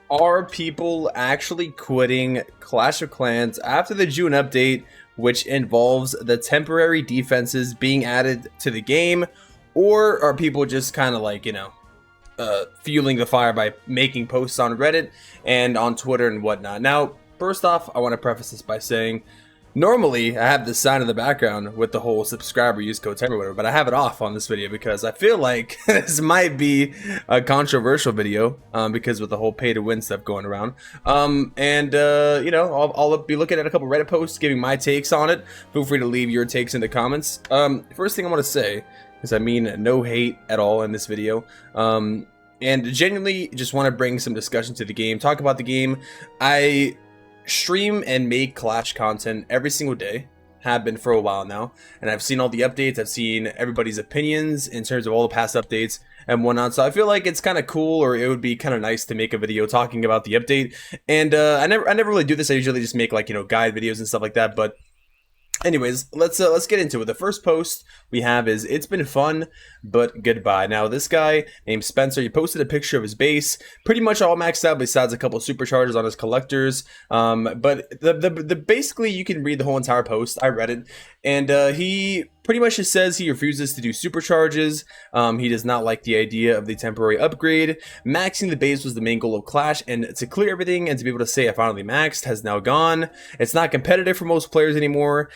Are people actually quitting Clash of Clans after the June update, which involves the temporary defenses being added to the game? Or are people just kind of like, fueling the fire by making posts on Reddit and on Twitter and whatnot? Now, first off, I want to preface this by saying, normally, I have this sign in the background with the whole subscriber use code temporary, whatever, but I have it off on this video because I feel like this might be a controversial video because with the whole pay to win stuff going around. I'll be looking at a couple Reddit posts, giving my takes on it. Feel free to leave your takes in the comments. First thing I want to say is I mean no hate at all in this video. And genuinely just want to bring some discussion to the game, talk about the game. I stream and make Clash content every single day, have been for a while now, and I've seen all the updates, I've seen everybody's opinions in terms of all the past updates and whatnot, so I feel like it's kind of cool, or it would be kind of nice to make a video talking about the update. And I never really do this. I usually just make like, guide videos and stuff like that. But anyways, let's get into it. The first post we have is, "It's been fun, but goodbye." Now, this guy named Spencer, he posted a picture of his base, pretty much all maxed out besides a couple supercharges on his collectors. But the basically, you can read the whole entire post. I read it, and he pretty much just says he refuses to do supercharges. He does not like the idea of the temporary upgrade. Maxing the base was the main goal of Clash, and to clear everything and to be able to say I finally maxed has now gone. It's not competitive for most players anymore.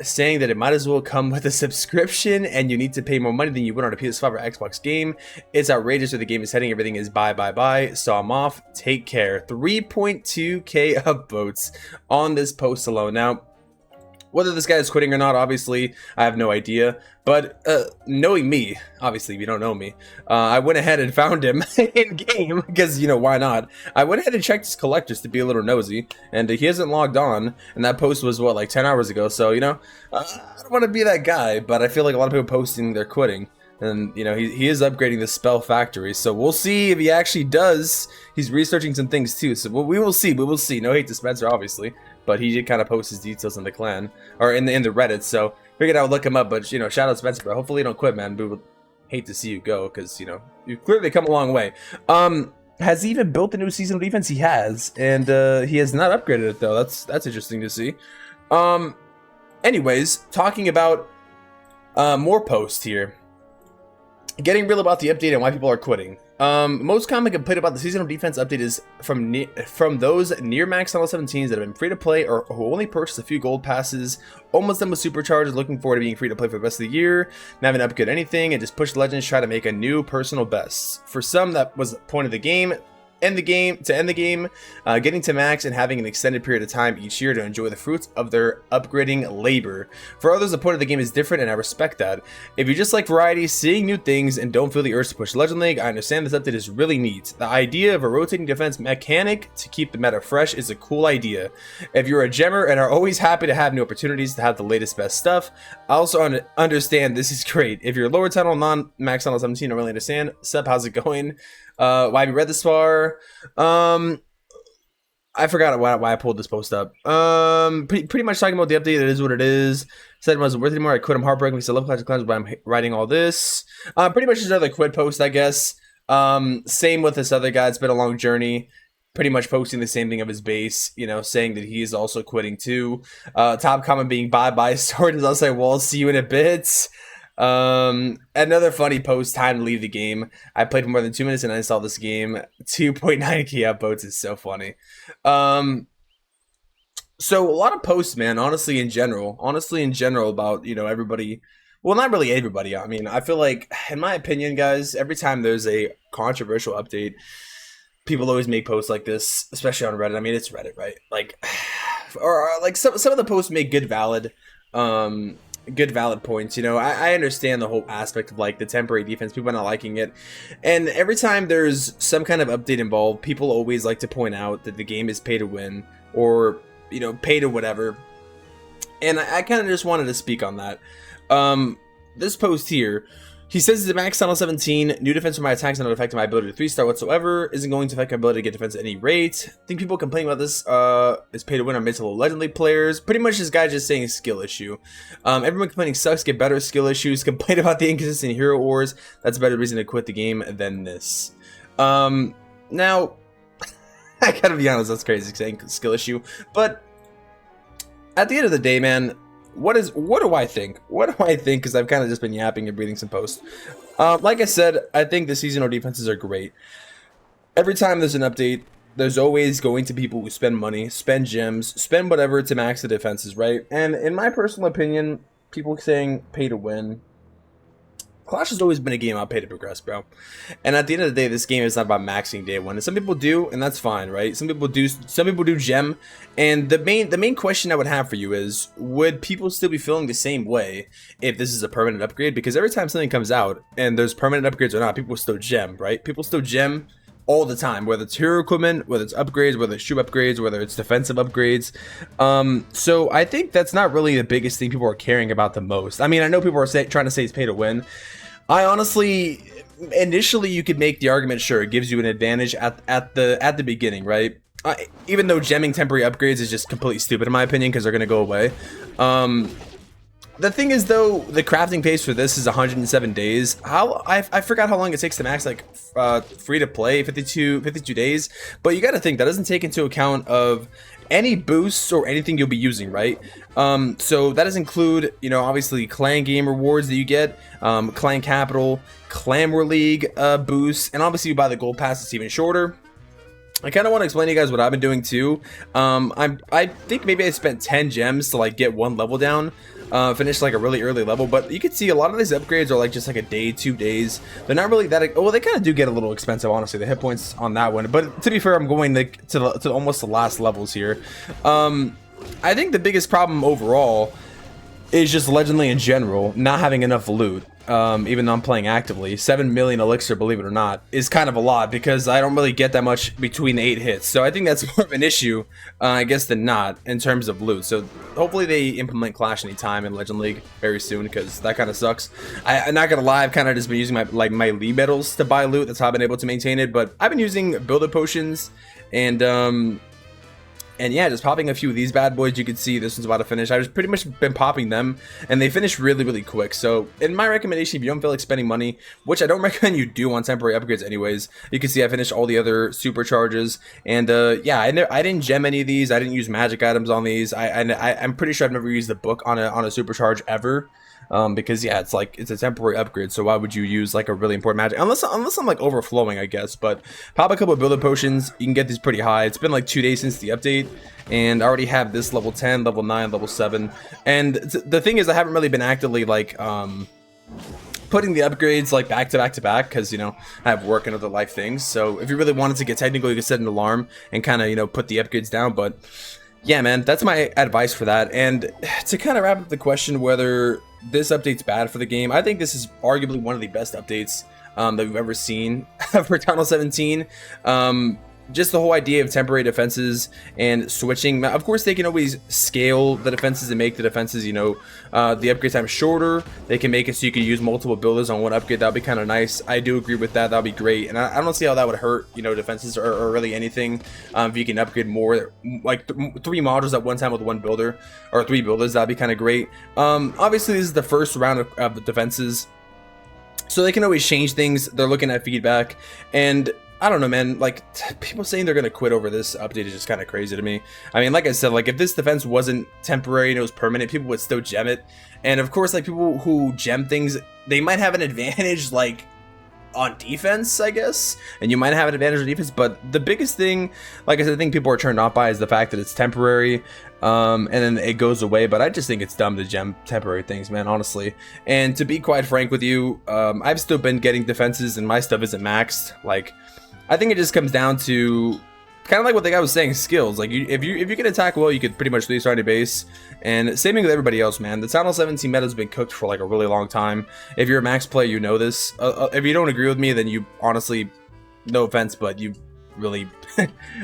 Saying that it might as well come with a subscription and you need to pay more money than you would on a PS5 or Xbox game. It's outrageous where the game is heading. Everything is bye. So I'm off. Take care. 3.2k upvotes on this post alone. Now, whether this guy is quitting or not, obviously, I have no idea. But knowing me, obviously, if you don't know me, I went ahead and found him in-game, because, why not? I went ahead and checked his collectors to be a little nosy, and he hasn't logged on, and that post was, what, like 10 hours ago? So, I don't want to be that guy, but I feel like a lot of people posting they're quitting. And, he is upgrading the spell factory, so we'll see if he actually does. He's researching some things, too, so we will see. No hate to Spencer, obviously. But he did kind of post his details in the clan, or in the Reddit, so figured I would look him up. But shout out Spencer, bro. Hopefully you don't quit, man. We would hate to see you go, because you've clearly come a long way. Has he even built the new seasonal defense? He has, and he has not upgraded it though. That's interesting to see. Anyways, talking about more posts here. Getting real about the update and why people are quitting. Most common complaint about the seasonal defense update is from those near max level 17s that have been free to play or who only purchased a few gold passes, almost done with supercharges, looking forward to being free to play for the rest of the year, not having to upgrade anything, and just push legends, try to make a new personal best. For some, that was the point of the game. End the game, getting to max and having an extended period of time each year to enjoy the fruits of their upgrading labor. For others, the point of the game is different, and I respect that. If you just like variety, seeing new things, and don't feel the urge to push Legend League, I understand this update is really neat. The idea of a rotating defense mechanic to keep the meta fresh is a cool idea. If you're a gemmer and are always happy to have new opportunities to have the latest best stuff, I also understand this is great. If you're lower tunnel, non-max tunnel 17, I don't really understand. Sub, how's it going? Why have you read this far? I forgot why I pulled this post up. Pretty much talking about the update. It is what it is. Said it wasn't worth it anymore. I quit. I'm heartbroken because I love Clash of Clans, but I'm writing all this. Pretty much just another quit post, I guess. Same with this other guy. It's been a long journey. Pretty much posting the same thing of his base, saying that he is also quitting too. Top comment being bye sword, and I'll say, well, see you in a bit. Another funny post, time to leave the game. I played for more than 2 minutes and I installed this game. 2.9k upvotes is so funny. So a lot of posts, man, honestly in general about, everybody. Well, not really everybody. I mean, I feel like, in my opinion, guys, every time there's a controversial update, people always make posts like this, especially on Reddit. I mean, it's Reddit, right? Like, or like some of the posts make good valid points. I understand the whole aspect of like the temporary defense, people are not liking it, and every time there's some kind of update involved, people always like to point out that the game is pay to win, or pay to whatever, and I kind of just wanted to speak on that. This post here, he says it's a max tunnel 17, new defense for my attacks not affecting my ability to 3-star whatsoever, isn't going to affect my ability to get defense at any rate. I think people complaining about this is pay to win on mid-to-low Legend League players. Pretty much this guy just saying skill issue. Everyone complaining sucks, get better skill issues, complain about the inconsistent hero wars. That's a better reason to quit the game than this. Now, I gotta be honest, that's crazy saying skill issue. But at the end of the day, man, what do I think? What do I think? Because I've kind of just been yapping and reading some posts. Like I said, I think the seasonal defenses are great. Every time there's an update, there's always going to be people who spend money, spend gems, spend whatever to max the defenses, right? And in my personal opinion, people saying pay to win. Clash has always been a game about pay to progress, bro. And at the end of the day, this game is not about maxing day one. And some people do, and that's fine, right? Some people do gem. And the main question I would have for you is, would people still be feeling the same way if this is a permanent upgrade? Because every time something comes out and there's permanent upgrades or not, people still gem, right? People still gem all the time, whether it's hero equipment, whether it's upgrades, whether it's shoe upgrades, whether it's defensive upgrades. So I think that's not really the biggest thing people are caring about the most. I mean, I know people are trying to say it's pay to win. I honestly, initially you could make the argument, sure, it gives you an advantage at the beginning, right? Even though gemming temporary upgrades is just completely stupid in my opinion, because they're going to go away. The thing is, though, the crafting pace for this is 107 days. I forgot how long it takes to max, like, free to play, 52 days. But you got to think that doesn't take into account of any boosts or anything you'll be using, right? So that does include, you know, obviously clan game rewards that you get, clan capital, clan war league boosts, and obviously you buy the gold pass. It's even shorter. I kind of want to explain to you guys what I've been doing too. I think maybe I spent 10 gems to like get one level down, finish like a really early level. But you can see a lot of these upgrades are like just like a day, 2 days. They're not really that. Well, they kind of do get a little expensive, honestly. The hit points on that one. But to be fair, I'm going to almost the last levels here. I think the biggest problem overall is just Legendly in general not having enough loot. Even though I'm playing actively, 7 million elixir, believe it or not, is kind of a lot because I don't really get that much between 8 hits. So I think that's more of an issue, I guess, than not in terms of loot. So hopefully they implement Clash anytime in Legend League very soon, because that kind of sucks. I'm not gonna lie, I've kind of just been using my lead medals to buy loot. That's how I've been able to maintain it. But I've been using builder potions and yeah, just popping a few of these bad boys. You can see this one's about to finish. I've just pretty much been popping them, and they finish really, really quick. So, in my recommendation, if you don't feel like spending money, which I don't recommend you do on temporary upgrades anyways, you can see I finished all the other supercharges. And yeah, I didn't gem any of these. I didn't use magic items on these. I'm pretty sure I've never used the book on a supercharge ever. Because yeah, it's a temporary upgrade, so why would you use like a really important magic unless I'm like overflowing, I guess. But pop a couple of builder potions, you can get these pretty high. It's been like 2 days since the update, and I already have this level 10, level 9, level 7. And the thing is, I haven't really been actively like putting the upgrades like back to back to back, because you know I have work and other life things. So if you really wanted to get technical, you could set an alarm and kind of, you know, put the upgrades down. But yeah, man, that's my advice for that. And to kind of wrap up the question whether this update's bad for the game, I think this is arguably one of the best updates that we've ever seen for Townhall 17. Just the whole idea of temporary defenses and switching. Of course, they can always scale the defenses and make the defenses, you know, the upgrade time shorter. They can make it so you can use multiple builders on one upgrade. That would be kind of nice. I do agree with that. That would be great. And I don't see how that would hurt, you know, defenses or really anything. If you can upgrade more, like 3 modules at one time with 1 builder, or 3 builders, that'd be kind of great. Obviously, this is the first round of the defenses, so they can always change things. They're looking at feedback, and I don't know, man, like, people saying they're going to quit over this update is just kind of crazy to me. I mean, like I said, like, if this defense wasn't temporary and it was permanent, people would still gem it. And, of course, like, people who gem things, they might have an advantage, like, on defense, I guess. And you might have an advantage on defense, but the biggest thing, like I said, I think people are turned off by is the fact that it's temporary, and then it goes away. But I just think it's dumb to gem temporary things, man, honestly. And to be quite frank with you, I've still been getting defenses and my stuff isn't maxed. Like, I think it just comes down to kind of like what the guy was saying, skills. Like, if you can attack well, you could pretty much restart your base. And same thing with everybody else, man. The Townhall 17 meta has been cooked for like a really long time. If you're a max player, you know this. If you don't agree with me, then you honestly, no offense, but you really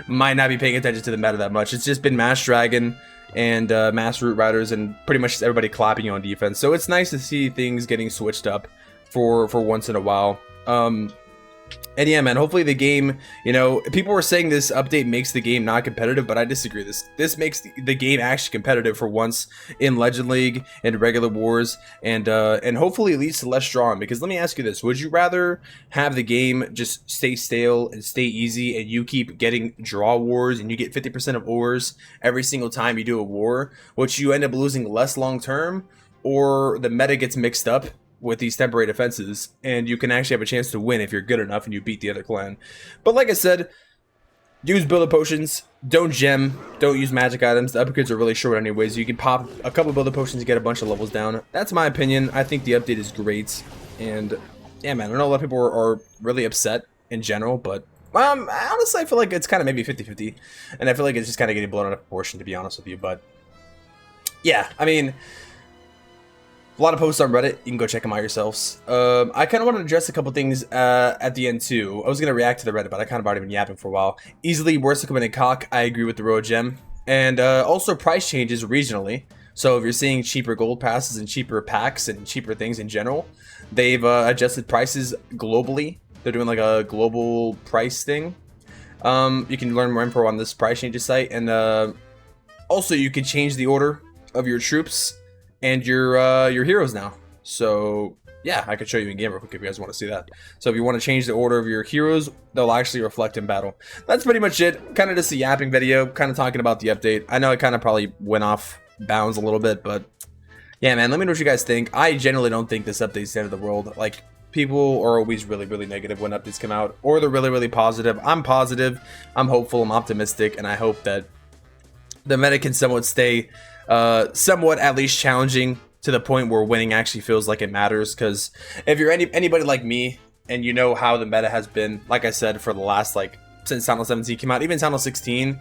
might not be paying attention to the meta that much. It's just been Mass Dragon and Mass Root Riders and pretty much everybody clapping you on defense. So it's nice to see things getting switched up for once in a while. And yeah, man, hopefully the game, you know, people were saying this update makes the game not competitive, but I disagree. This makes the game actually competitive for once in Legend League and regular wars, and hopefully it leads to less drawing. Because let me ask you this: would you rather have the game just stay stale and stay easy, and you keep getting draw wars, and you get 50% of ores every single time you do a war, which you end up losing less long term, or the meta gets mixed up with these temporary defenses, and you can actually have a chance to win if you're good enough and you beat the other clan? But like I said, use builder potions, don't gem, don't use magic items. The upgrades are really short anyways. You can pop a couple builder potions to get a bunch of levels down. That's my opinion. I think the update is great, and yeah, man, I know a lot of people are really upset in general, but honestly, I feel like it's kind of maybe 50-50, and I feel like it's just kind of getting blown out of proportion, to be honest with you. But yeah, I mean, a lot of posts on Reddit. You can go check them out yourselves. I kind of wanted to address a couple things at the end too. I was going to react to the Reddit, but I kind of already been yapping for a while. Easily worst recommended cock. I agree with the Royal Gem. And also price changes regionally. So if you're seeing cheaper gold passes and cheaper packs and cheaper things in general, they've adjusted prices globally. They're doing like a global price thing. You can learn more info on this price changes site. And also you can change the order of your troops and your heroes now. So yeah, I could show you in game real quick if you guys want to see that. So if you want to change the order of your heroes, they'll actually reflect in battle. That's pretty much it. Kind of just a yapping video, kind of talking about the update. I know I kind of probably went off bounds a little bit, but yeah, man, let me know what you guys think. I generally don't think this update's the end of the world. Like, people are always really negative when updates come out, or they're really positive. I'm positive, I'm hopeful, I'm optimistic, and I hope that the meta can somewhat stay somewhat at least challenging to the point where winning actually feels like it matters. Because if you're anybody like me, and you know how the meta has been, like I said, for the last, like, since Townhall 17 came out, even Townhall 16,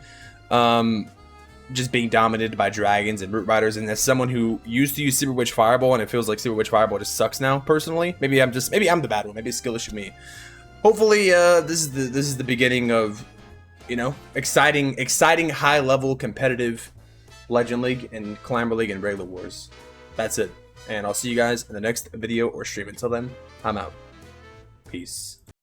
just being dominated by dragons and root riders, and as someone who used to use Super Witch Fireball, and it feels like Super Witch Fireball just sucks now, personally. Maybe I'm the bad one. Maybe it's skill issue me. Hopefully this is the beginning of, you know, exciting high level competitive Legend League and Clamber League and regular wars. That's it, and I'll see you guys in the next video or stream. Until then, I'm out. Peace.